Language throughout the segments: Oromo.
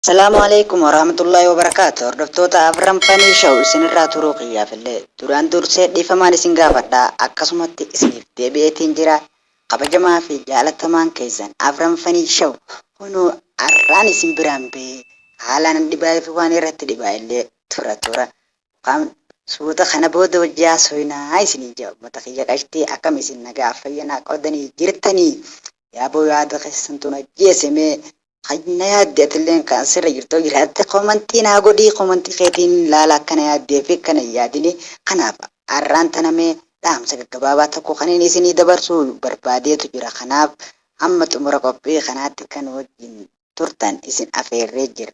السلام عليكم ورحمة الله وبركاته. هردفتوتا أفرام فاني شو سنرا تروقيا في الليل duraan dursee dhiifamaan isin gaafadhaa akkasumatti isiniif deebi'eetiin jira kabajamaa fi jaalatamaan keessan afran fanii shaw kunoo arraan isin biraan bee haalaan dhibaa'ee fi waan irratti dhibaa'e illee tura qaam suuta kana booda wajjaa soyinaa isinii jaa ummata kiyya qashtii akkam isin nagaa fayyanaa qodanii jirtanii yaaboo yaada keessan tun ajjeesemee خينا يادي أتلين كان سر يرتو يرات قومنتي ناقودي قومنتي خيتين لا لا كان يادي في كان يادي خناف أران تنامي دام سك كبابات كو خنين سني دبرسو بربادية تجرا خناف أما تمرقبي خنات كان وجين ترتان إسن أفير رجر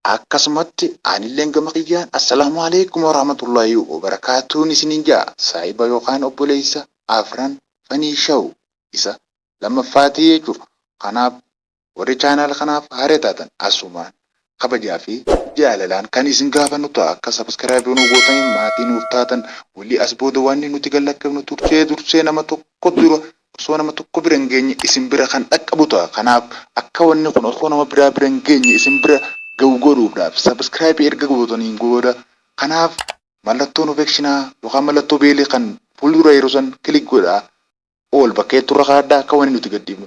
akkasumatti anilleen gama kiyyaan assalaamu alaykum warahmatullaahi wabarakaatuun isiniin jaa saahiba yookaan obboleessa afran fanii shaw isa lammaffaatii jechuudha. Kanaaf warri chaanaal kanaaf haaree taatan asumaan kabajaa fi jaalalaan kan isin gaafannu ta'a akka sabskiraaybii nu gootanii maatii nuuf taatan walii as booda waan nuti gallakkifnu dursee nama tokko dura osoo nama tokko bira hin geenye isin bira kan dhaqqabu ta'a. Kanaaf akka wanni kun osoo nama bira hin geenye isin bira ga'u godhuudhaaf sabskiraaybii erga gootaniin booda kanaaf mallattoo noofekshinaa yookaan mallattoo beelee kan fuuldura yeroo san kilik godhaa ol bakkee turra kaaddaa akka wanni nuti gaddiifnu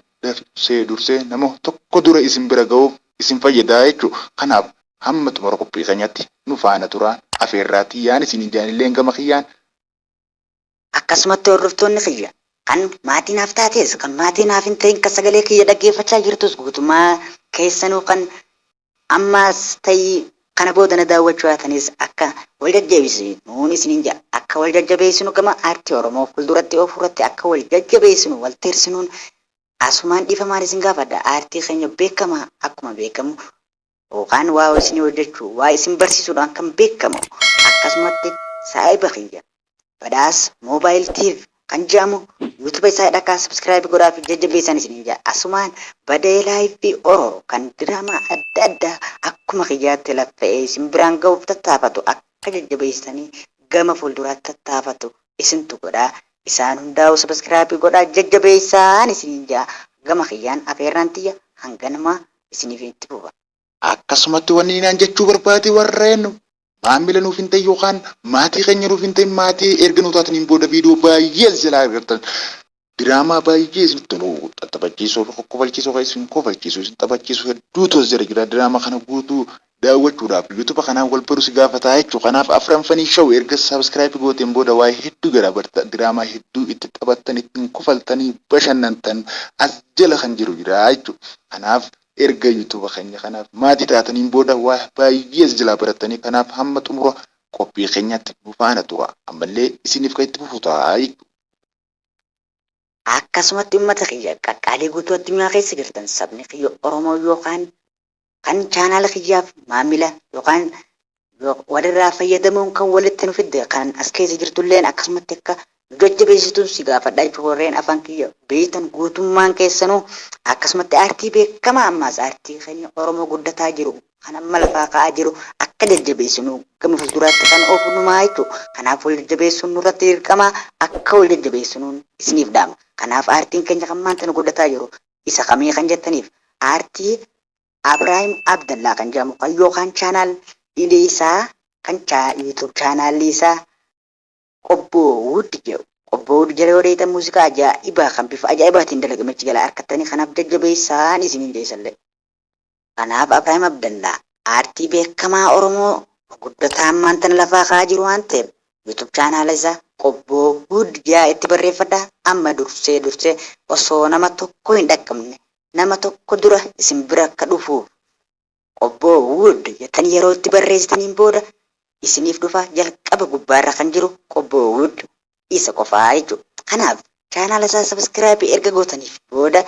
dursee nama tokko dura isin bira ga'uuf isin fayyadaa jechuudha. Kanaaf hamma xumura qophii keenyatti nu faana turaan afeerraatii yaan isin jaanillee gama kiyyaan. akkasumatti hordoftoonni kiyya kan maatii naaf taates kan maatii naaf hin ta'in kan sagalee kiyya dhaggeeffachaa jirtus guutummaa keessanuu kan ammaas ta'ii kana booda na daawwachuu yaatanis akka wal jajjabeessinu nuun isiniin jaa akka wal jajjabeessinu gama aartii Oromoo fuulduratti ofuurratti akka wal jajjabeessinu wal teersinuun asumaan dhiifamaan isin gaafadha. Aartii keenya beekamaa akkuma beekamu yookaan waa isin hojjechuu waa isin barsiisuudhaan kan beekamu akkasumatti saayiba kiyya badhaas moobaayil TV kan jedhamu yuutuuba isaa dhaqaa sabskiraayib godhaa fi jajjabeessan isin jaa asumaan badee laayifii Oromoo kan diraamaa adda addaa akkuma kiyyaatti laffa'ee isin biraan ga'uuf tattaafatu akka jajjabeessanii gama fuulduraatti tattaafatu isintu godhaa. Isaan hundaa'u sabskiraaybii godhaa jajjabeessaan isiniin jaa gama kiyyaan afeerraan tiyya hanganama isiniif itti buufa. Akkasumatti wanni naan jechuu barbaade warreen maamila nuuf hin ta'e yookaan maatii keenya nuuf hin ta'e maatii erga nu taataniin booda viidiyoo baay'ee jalaa argattan diraamaa baay'ee isinitti nu taphachiisuu kofalchiisuu isin kofalchiisuu isin taphachiisuu hedduutu as jira diraamaa kana guutuu daawwachuudhaaf yuutuuba kanaan wal baruu si gaafataa jechuudha. Kanaaf afran fanii shaw erga sabskiraaybii gooteen booda waa'ee hedduu gara barta diraamaa hedduu itti taphattan ittiin kofaltanii bashannantan as jala kan jiru jira jechuudha. Kanaaf erga yuutuuba keenya kanaaf maatii taataniin booda waa baay'ee jalaa baratanii kanaaf hamma xumura qophii keenyatti nu faana tura ammallee isiniif kan itti fufu ta'a. Akkasumatti uummata kiyya qaqqaalee guutuu addunyaa keessa jirtan sabni kiyya Oromoo yookaan kan chaanaala kiyyaaf maamila yookaan walirraa fayyadamuun kan walitti nu fidde kan as keessa jirtulleen akkasumatti akka jajjabeessituun si gaafadhaa jechuun warreen afaan kiyya beektan guutummaan keessanuu akkasumatti aartii beekamaa ammaas aartii keenya Oromoo guddataa jiru kan amma lafaa ka'aa jiru akka jajjabeessinu gama fuulduraatti kan oofunumaa jechuudha. Kanaaf wal jajjabeessuun nurratti dirqama akka wal jajjabeessinuun isiniif dhaama. Kanaaf aartiin keenya kan maanta nu guddataa jiru isa kamii kan jettaniif aartii Abrahaam Abdallaa kan jedhamu kan yookaan chaanaal isaa kan YouTube chaanaalli isaa Qobboo Wood jedhu. Qobboo Wood jedhu yoo muuziqaa ajaa'ibaa kan bifa ajaa'ibaatiin dalagamachi jala harkattanii kanaaf jajjabeessaan isiniin deessallee. Kanaaf Abrahaam Abdallaa aartii beekamaa Oromoo guddataa maanta lafaa ka'aa jiru waan ta'eef YouTube chaanaala isaa Qobboo Wood jedhaa itti barreeffadhaa amma dursee osoo nama tokko hin dhaqqabne nama tokko dura isin bira akka dhufuuf Qobboo Wood jettanii yeroo itti barreessitaniin booda isiniif dhufa jalqaba gubbaarra kan jiru Qobboo Wood isa qofaa jechuudha. Kanaaf chaanaala isaa sabskiraaybii erga gootaniif booda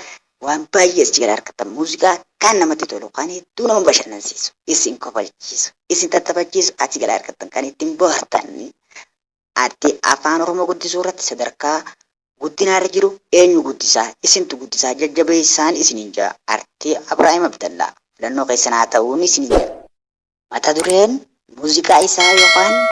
waan baay'ee as jala argattan muuziqaa kan namatti tolu kan hedduu nama bashannansiisu isin kofalchiisu isin tattafachiisu achi jala argattan kan ittiin bohaartan aartii afaan Oromoo guddisuu irratti sadarkaa guddinaarra jiru eenyu guddisaa isintu guddisaa jajjabeessaan isiniin jaa aartii Abrahaam Abdallaa filannoo keessanaa ta'uun isiniin jaa mata dureen muuziqaa isaa yookaan